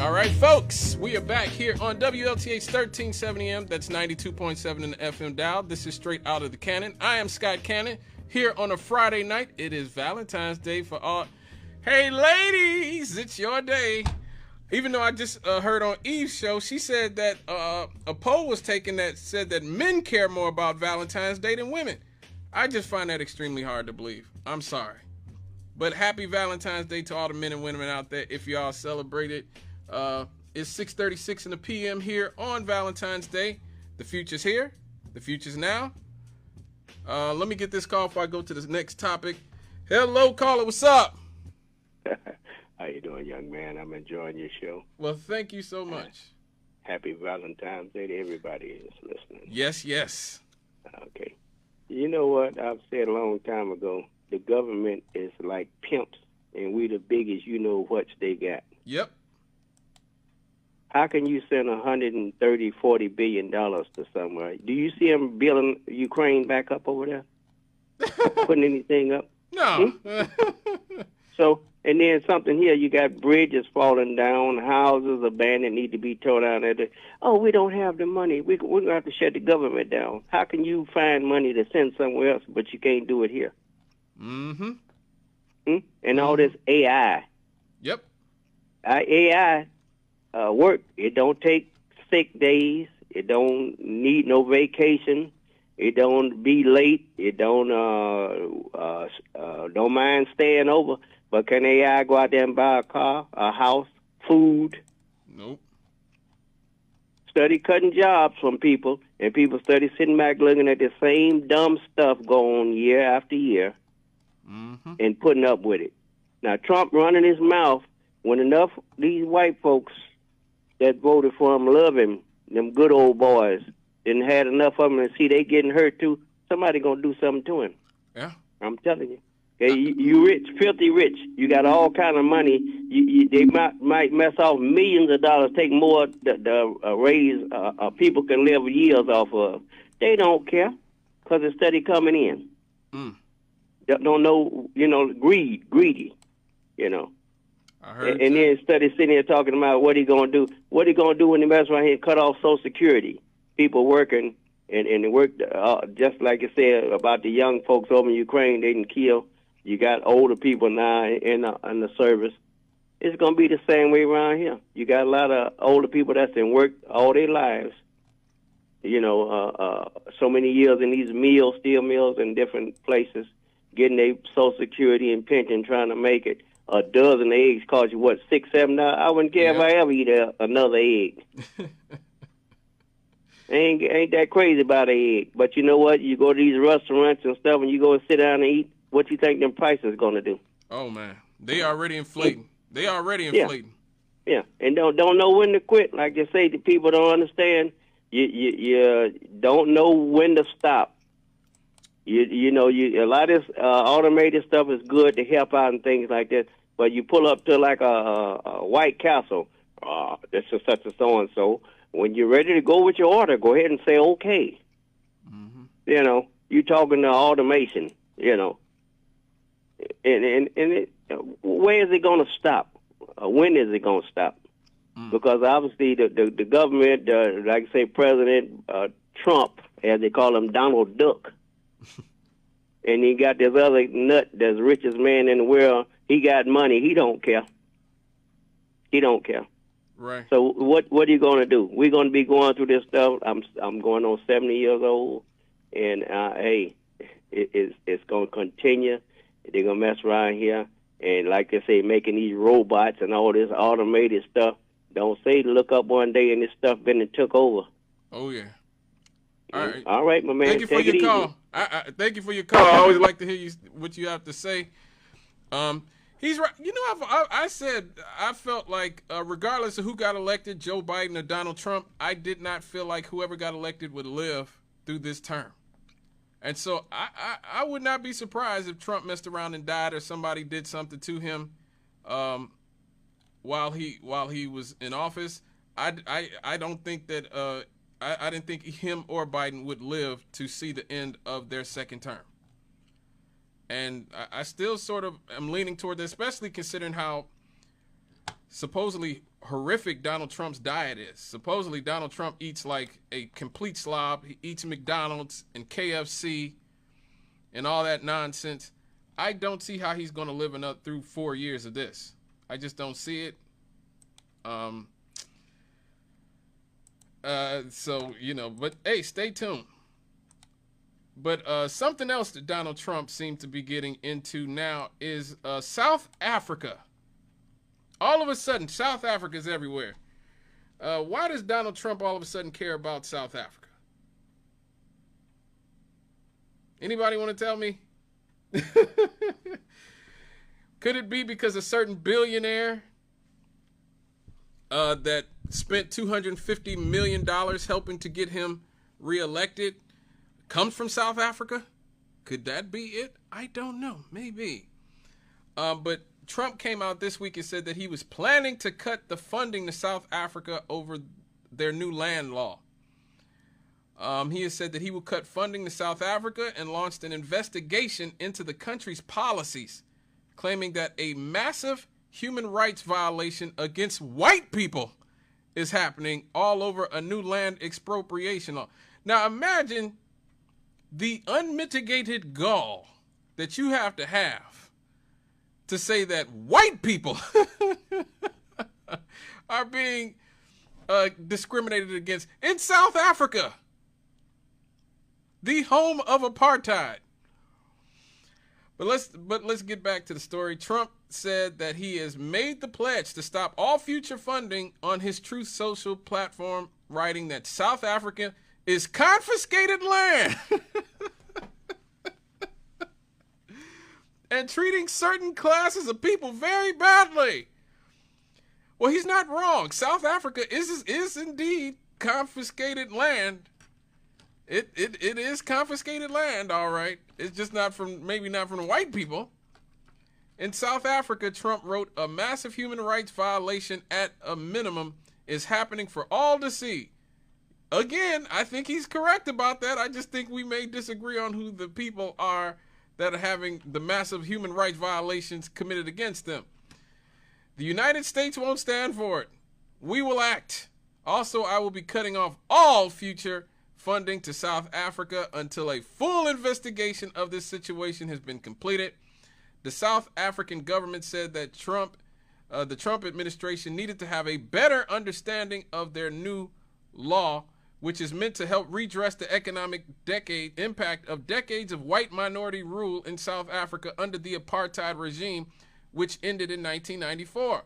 All right, folks, we are back here on WLTH 1370M. That's 92.7 in the FM dial. This is Straight Out of the Cannon. I am Scott Cannon here on a Friday night. It is Valentine's Day for all. Hey, ladies, it's your day. Even though I just heard on Eve's show, she said that a poll was taken that said that men care more about Valentine's Day than women. I just find that extremely hard to believe. I'm sorry. But happy Valentine's Day to all the men and women out there if y'all celebrate it. It's 6:36 in the PM here on Valentine's Day. The future's here. The future's now. Let me get this call before I go to the next topic. Hello, caller. What's up? How you doing, young man? I'm enjoying your show. Well, thank you so much. Happy Valentine's Day to everybody that's listening. Yes, yes. Okay. You know what I've said a long time ago? The government is like pimps, and we the biggest you-know-whats they got. Yep. How can you send $130, $40 billion to somewhere? Do you see them building Ukraine back up over there? Putting anything up? No. So, and then something here, you got bridges falling down, houses abandoned, need to be torn down. Oh, we don't have the money. We're going to have to shut the government down. How can you find money to send somewhere else, but you can't do it here? Mm-hmm. And all this AI. Yep. AI work. It don't take sick days. It don't need no vacation. It don't be late. It don't mind staying over. But can AI go out there and buy a car, a house, food? Nope. Study cutting jobs from people, and people study sitting back looking at the same dumb stuff go on year after year and putting up with it. Now, Trump running his mouth when enough these white folks that voted for him love him, them good old boys, and had enough of them and see they getting hurt too, somebody going to do something to him. Yeah. I'm telling you. Okay, you rich, filthy rich. You got all kind of money. They might mess off millions of dollars, take more to raise people can live years off of. They don't care because it's steady coming in. Don't know, greedy, I heard and then study sitting here talking about what he gonna do. What he gonna do when he mess around here and cut off Social Security? People working and work just like you said about the young folks over in Ukraine. They didn't kill. You got older people now in the service. It's going to be the same way around here. You got a lot of older people that's in work all their lives. So many years in these mills, steel mills in different places, getting their Social Security and pension, trying to make it. A dozen eggs cost you, what, $6, $7? I wouldn't care if I ever eat another egg. Ain't that crazy about an egg. But you know what? You go to these restaurants and stuff, and you go and sit down and eat. What you think them prices going to do? Oh, man. They already inflating. They already inflating. Yeah. And don't know when to quit. Like they say, the people don't understand. You don't know when to stop. A lot of this automated stuff is good to help out and things like that. But you pull up to like a White Castle. This is such a so-and-so. When you're ready to go with your order, go ahead and say, okay. You're talking to automation, And where is it going to stop? When is it going to stop? Because obviously the government, like I say, President Trump, as they call him, Donald Duck, and he got this other nut that's the richest man in the world. He got money. He don't care. He don't care. Right. So what are you going to do? We're going to be going through this stuff. I'm going on 70 years old, and hey, it's going to continue. They're going to mess around here. And like they say, making these robots and all this automated stuff. Don't say to look up one day and this stuff been and took over. Oh, yeah. All right, my man. Thank you for your call. Thank you for your call. I always like to hear what you have to say. He's right. I said I felt like regardless of who got elected, Joe Biden or Donald Trump, I did not feel like whoever got elected would live through this term. And so I would not be surprised if Trump messed around and died or somebody did something to him while he was in office. I don't think that I didn't think him or Biden would live to see the end of their second term. And I still sort of am leaning toward that, especially considering how supposedly horrific Donald Trump's diet is. Supposedly, Donald Trump eats like a complete slob. He eats McDonald's and KFC and all that nonsense. I don't see how he's going to live through 4 years of this. I just don't see it. So, you know, but hey, stay tuned. But something else that Donald Trump seemed to be getting into now is South Africa. All of a sudden, South Africa is everywhere. Why does Donald Trump all of a sudden care about South Africa? Anybody want to tell me? Could it be because a certain billionaire that spent $250 million helping to get him reelected comes from South Africa? Could that be it? I don't know. Maybe. But Trump came out this week and said that he was planning to cut the funding to South Africa over their new land law. He has said that he will cut funding to South Africa and launched an investigation into the country's policies, claiming that a massive human rights violation against white people is happening all over a new land expropriation law. Now imagine the unmitigated gall that you have to say that white people are being discriminated against in South Africa, the home of apartheid. But let's get back to the story. Trump said that he has made the pledge to stop all future funding on his Truth Social platform, writing that South Africa is confiscated land and treating certain classes of people very badly. Well, he's not wrong. South Africa is indeed confiscated land. It is confiscated land, all right. It's just maybe not from the white people. In South Africa, Trump wrote, a massive human rights violation at a minimum is happening for all to see. Again, I think he's correct about that. I just think we may disagree on who the people are that are having the massive human rights violations committed against them. The United States won't stand for it. We will act. Also, I will be cutting off all future funding to South Africa until a full investigation of this situation has been completed. The South African government said that the Trump administration needed to have a better understanding of their new law, which is meant to help redress the economic impact of decades of white minority rule in South Africa under the apartheid regime, which ended in 1994.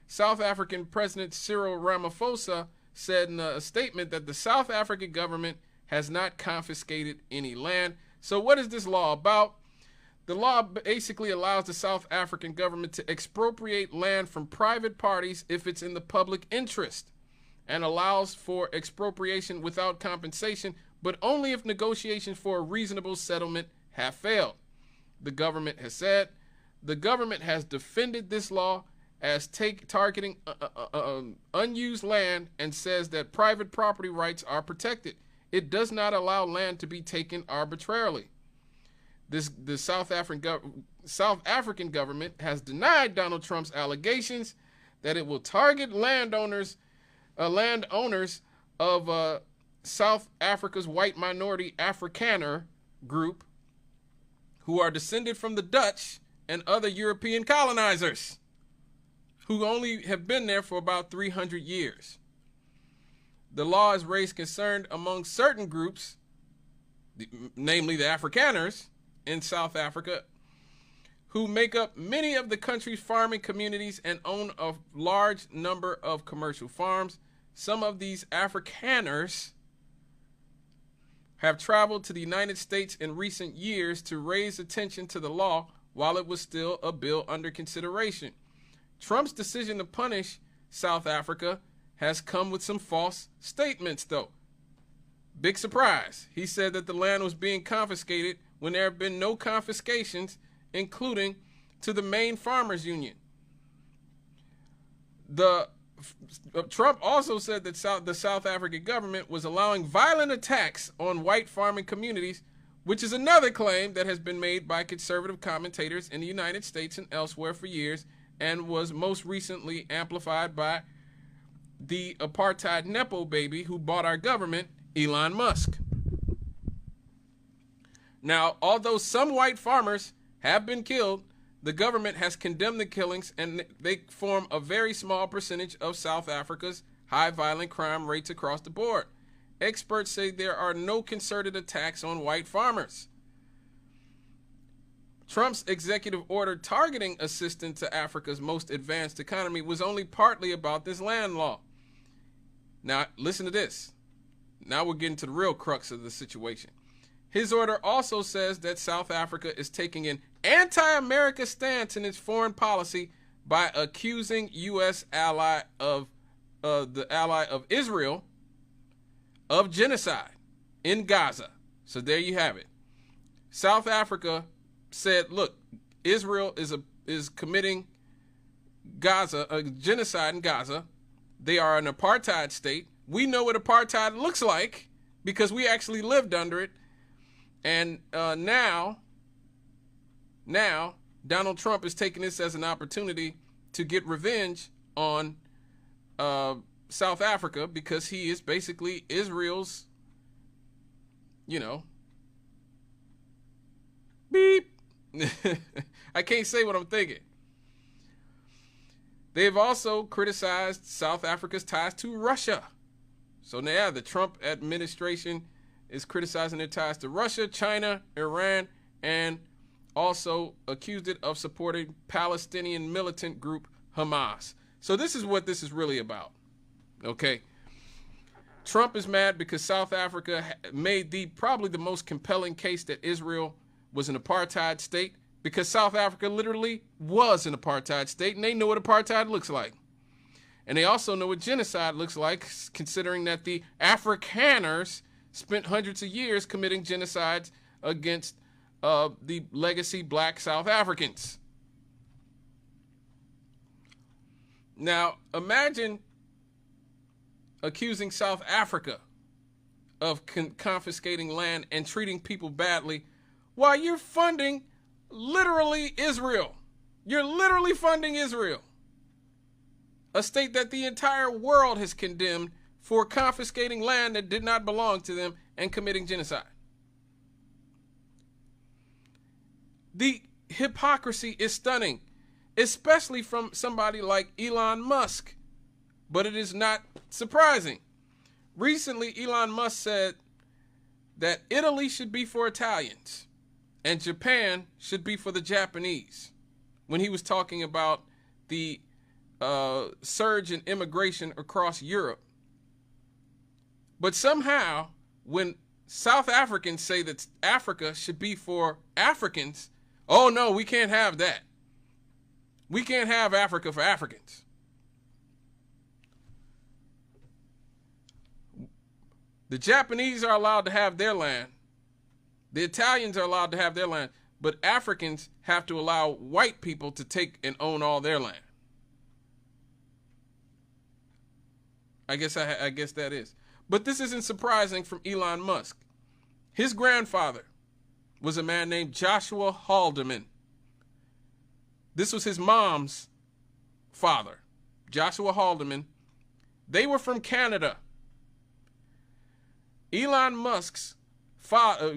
South African President Cyril Ramaphosa said in a statement that the South African government has not confiscated any land. So what is this law about? The law basically allows the South African government to expropriate land from private parties if it's in the public interest, and allows for expropriation without compensation, but only if negotiations for a reasonable settlement have failed. The government has said. The government has defended this law as targeting unused land and says that private property rights are protected. It does not allow land to be taken arbitrarily. The South African government has denied Donald Trump's allegations that it will target landowners of South Africa's white minority Afrikaner group who are descended from the Dutch and other European colonizers who only have been there for about 300 years. The law has raised concern among certain groups, namely the Afrikaners in South Africa, who make up many of the country's farming communities and own a large number of commercial farms. Some of these Afrikaners have traveled to the United States in recent years to raise attention to the law while it was still a bill under consideration. Trump's decision to punish South Africa has come with some false statements, though. Big surprise. He said that the land was being confiscated when there have been no confiscations, including to the main farmers union. Trump also said that the South African government was allowing violent attacks on white farming communities, which is another claim that has been made by conservative commentators in the United States and elsewhere for years, and was most recently amplified by the apartheid Nepo baby who bought our government, Elon Musk. Now, although some white farmers have been killed, the government has condemned the killings, and they form a very small percentage of South Africa's high violent crime rates across the board. Experts say there are no concerted attacks on white farmers. Trump's executive order targeting assistance to Africa's most advanced economy was only partly about this land law. Now, listen to this. Now we're getting to the real crux of the situation. His order also says that South Africa is taking an anti-America stance in its foreign policy by accusing U.S. ally of the ally of Israel of genocide in Gaza. So there you have it. South Africa said, look, Israel is committing a genocide in Gaza. They are an apartheid state. We know what apartheid looks like because we actually lived under it. And now Donald Trump is taking this as an opportunity to get revenge on South Africa because he is basically Israel's, beep. I can't say what I'm thinking. They've also criticized South Africa's ties to Russia. So now the Trump administration is criticizing their ties to Russia, China, Iran, and also accused it of supporting Palestinian militant group Hamas. So this is what this is really about. Okay. Trump is mad because South Africa made probably the most compelling case that Israel was an apartheid state, because South Africa literally was an apartheid state, and they know what apartheid looks like. And they also know what genocide looks like, considering that the Afrikaners spent hundreds of years committing genocides against the legacy black South Africans. Now, imagine accusing South Africa of confiscating land and treating people badly while you're funding literally Israel. You're literally funding Israel, a state that the entire world has condemned for confiscating land that did not belong to them and committing genocide. The hypocrisy is stunning, especially from somebody like Elon Musk, but it is not surprising. Recently, Elon Musk said that Italy should be for Italians and Japan should be for the Japanese when he was talking about the surge in immigration across Europe. But somehow, when South Africans say that Africa should be for Africans, oh no, we can't have that. We can't have Africa for Africans. The Japanese are allowed to have their land. The Italians are allowed to have their land, but Africans have to allow white people to take and own all their land. I guess that is. But this isn't surprising from Elon Musk. His grandfather was a man named Joshua Haldeman. This was his mom's father, Joshua Haldeman. They were from Canada. Elon Musk's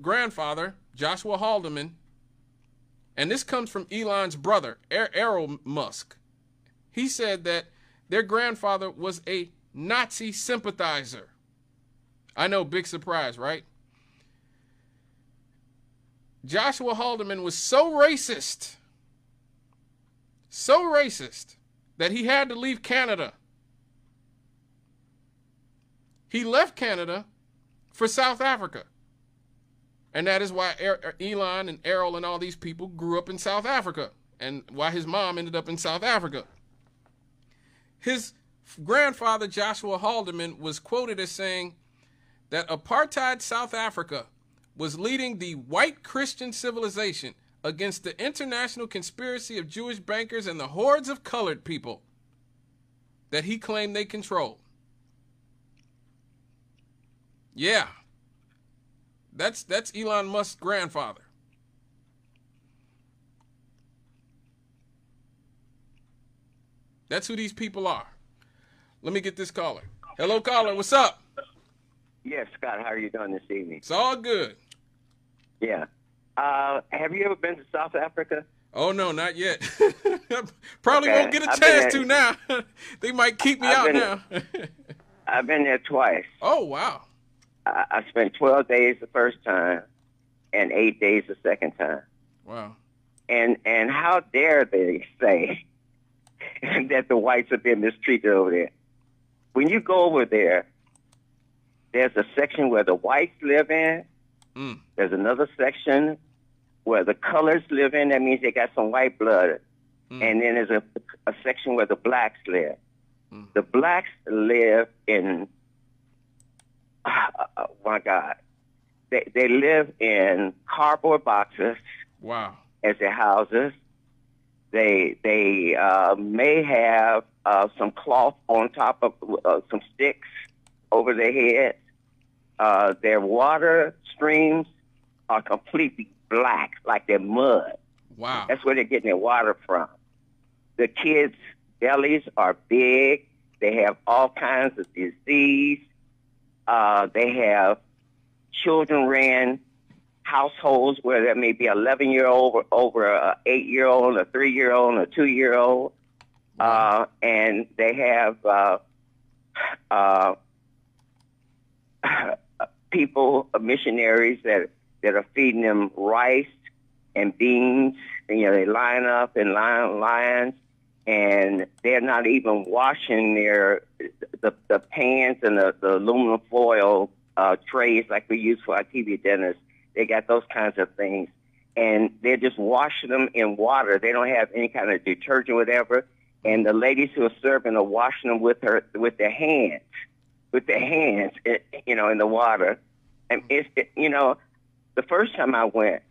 grandfather, Joshua Haldeman, and this comes from Elon's brother, Errol Musk. He said that their grandfather was a Nazi sympathizer. I know, big surprise, right? Joshua Haldeman was so racist that he had to leave Canada. He left Canada for South Africa. And that is why Elon and Errol and all these people grew up in South Africa, and why his mom ended up in South Africa. His grandfather, Joshua Haldeman, was quoted as saying that apartheid South Africa was leading the white Christian civilization against the international conspiracy of Jewish bankers and the hordes of colored people that he claimed they controlled. Yeah. That's Elon Musk's grandfather. That's who these people are. Let me get this caller. Hello, caller. What's up? Yes, Scott. How are you doing this evening? It's all good. Yeah. Have you ever been to South Africa? Oh, no, not yet. Probably Okay, won't get a I've been chance there. to now. They might keep me out now. I've been there twice. Oh, wow. I spent 12 days the first time and 8 days the second time. Wow. And how dare they say that the whites have been mistreated over there? When you go over there, there's a section where the whites live in. Mm. There's another section where the colors live in. That means they got some white blood. Mm. And then there's a section where the blacks live. Mm. The blacks live in, oh my God, they live in cardboard boxes. Wow. As their houses. They may have some cloth on top of some sticks over their heads. Their water streams are completely black, like they're mud. Wow. That's where they're getting their water from. The kids' bellies are big. They have all kinds of disease. They have children-ran households where there may be an 11-year-old over an 8-year-old, a 3-year-old, and a 2-year-old. Wow. And they have people, missionaries that are feeding them rice and beans. And, they line up in lines, and they're not even washing the pans and the aluminum foil trays like we use for our TV dinners. They got those kinds of things, and they're just washing them in water. They don't have any kind of detergent, whatever. And the ladies who are serving are washing them with their hands, in the water. And the first time I went,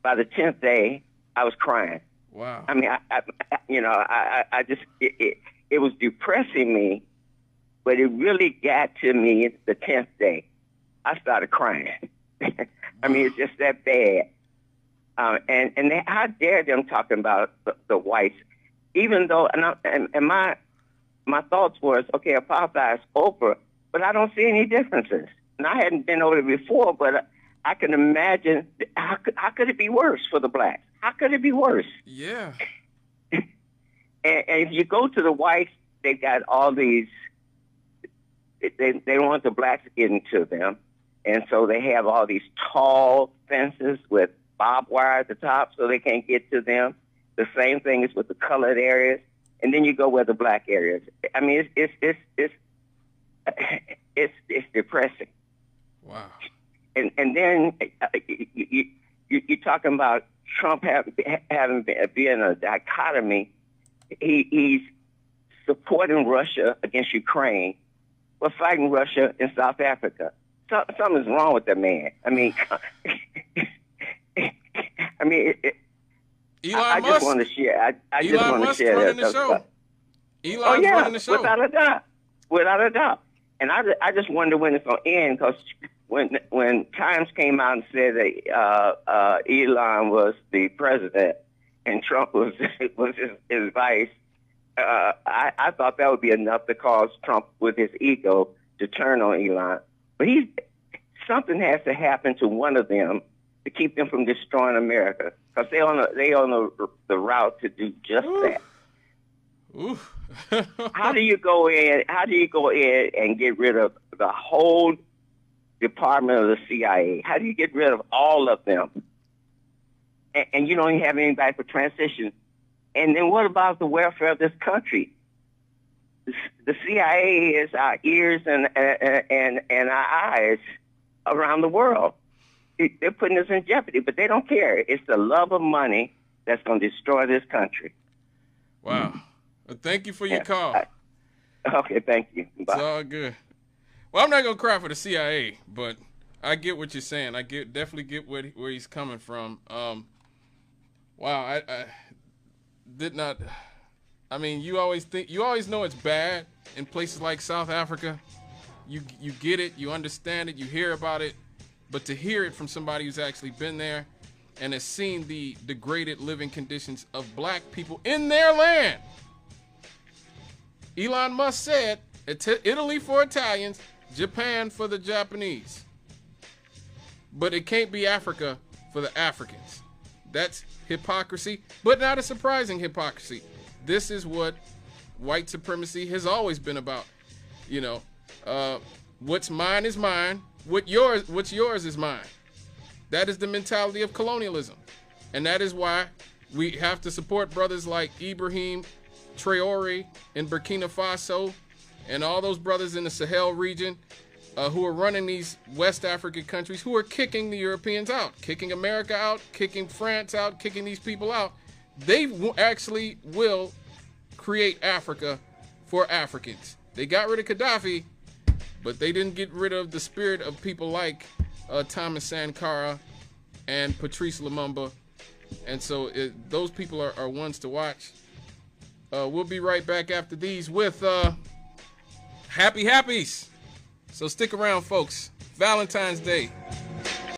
by the 10th day, I was crying. Wow. I mean, I just it was depressing me, but it really got to me the 10th day. I started crying. I mean, it's just that bad. And how dare them talking about the whites, even though, and my thoughts was, okay, apartheid is over, but I don't see any differences. And I hadn't been over there before, but I can imagine, how could it be worse for the blacks? How could it be worse? Yeah. And if you go to the whites, they got all these, they don't want the blacks getting to them. And so they have all these tall fences with barbed wire at the top so they can't get to them. The same thing is with the colored areas. And then you go where the black areas. I mean, it's depressing. Wow. And then you're talking about Trump being a dichotomy. He's supporting Russia against Ukraine, but fighting Russia in South Africa. Something's wrong with that man. I mean, I just want to share. I just want to share running that. the show. Oh yeah, running the show. Without a doubt. And I just wonder when it's gonna end, because when Times came out and said that Elon was the president and Trump was his vice, I thought that would be enough to cause Trump, with his ego, to turn on Elon. But something has to happen to one of them to keep them from destroying America, because they on the route to do just that. Oof. How do you go in and get rid of the whole department of the CIA? How do you get rid of all of them? And you don't even have anybody for transition. And then what about the welfare of this country? The CIA is our ears and our eyes around the world. They're putting us in jeopardy, but they don't care. It's the love of money that's going to destroy this country. Wow. Well, thank you for your call. Okay, thank you. Bye. It's all good. Well, I'm not going to cry for the CIA, but I get what you're saying. I definitely get where he's coming from. Wow, I did not. I mean, you always know it's bad in places like South Africa. You get it, you understand it, you hear about it, but to hear it from somebody who's actually been there and has seen the degraded living conditions of black people in their land, Elon Musk said, Italy for Italians, Japan for the Japanese. But it can't be Africa for the Africans. That's hypocrisy, but not a surprising hypocrisy. This is what white supremacy has always been about. You know, what's mine is mine. What's yours is mine. That is the mentality of colonialism. And that is why we have to support brothers like Ibrahim Traore in Burkina Faso and all those brothers in the Sahel region who are running these West African countries, who are kicking the Europeans out, kicking America out, kicking France out, kicking these people out. They actually will create Africa for Africans. They got rid of Gaddafi, but they didn't get rid of the spirit of people like Thomas Sankara and Patrice Lumumba. And so those people are ones to watch. We'll be right back after these with Happy Happies. So stick around, folks. Valentine's Day.